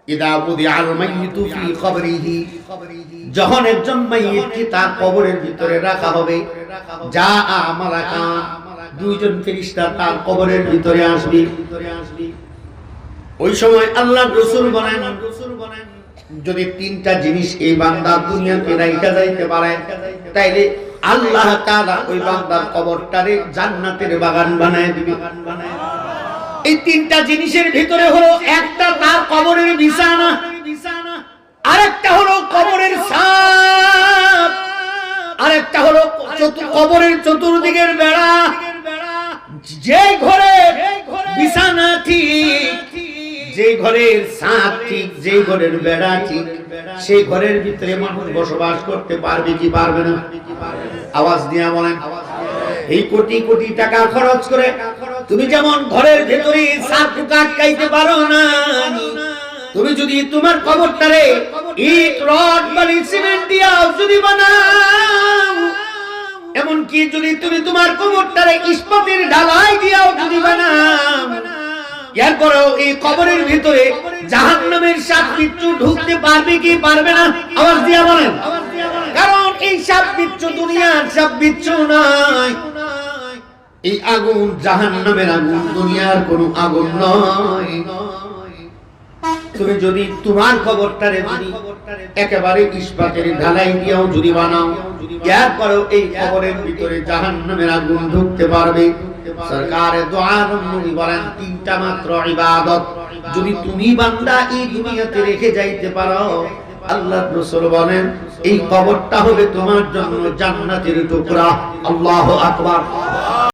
ইদা বুদিআল মাইয়িতু ফি কবরিহি, যখন একজন মাইয়িতকে তার কবরের ভিতরে রাখা হবে, যা মালাকান, দুইজন ফেরেশতা তার কবরের ভিতরে আসবে। ওই সময় আল্লাহর রাসূল বলেন, যদি তিনটা জিনিস এই বান্দা দুনিয়াতে রাইখা যাইতে পারে, তাইলে আল্লাহ তাআলা ওই বান্দার কবরটারে জান্নাতের বাগান বানায় দিবে। এই তিনটা জিনিসের ভিতরে হলো, একটা তার কবরের বিছানা, আরেকটা হলো কবরের ছাদ, আরেকটা হলো কবরের চতুর্দিকের বেড়া। যে ঘরে বিছানা ঠিক, যে ঘরের ছাদ ঠিক, যে ঘরের বেড়া ঠিক, সেই ঘরের ভিতরে মানুষ বসবাস করতে পারবে কি পারবে না? আওয়াজ দিয়া বলেন। এই কোটি কোটি টাকা খরচ করে তুমি যেমন ঘরের ভেতরে ছাদ কাটকাইতে পারো না, তুমি যদি তোমার কবরটারে ইট রড বালি সিমেন্ট দিয়া যদি বানাও, এমন কি যদি তুমি তোমার কবরটারে ইস্পাতের ঢালাই দিয়াও যদি বানাও, এরপরেও এই কবরের ভিতরে জাহান্নামের সাপ বিচ্ছু ঢুকতে পারবে কি পারবে না? আওয়াজ দিয়া বলেন। কারণ এই সাপ বিচ্ছু দুনিয়ার সাপ বিচ্ছু নয়, এই আগুন জাহান্নামের আগুন, দুনিয়ার কোনো আগুন নয়। তুমি যদি তোমার কবরটারে যদি একেবারে ইস্পাতের ঢালাই দিয়াও যদি বানাও, এরপরেও এই কবরের ভিতরে জাহান্নামের আগুন ঢুকতে পারবে। সরকারে দোয়ার নবী বলেন, তিনটা মাত্র ইবাদত যদি তুমি বান্দা এই দুনিয়াতে রেখে যাইতে পারো, আল্লাহর রাসূল বলেন এই কবরটা হবে তোমার জন্য জান্নাতের টুকরা। আল্লাহু আকবার।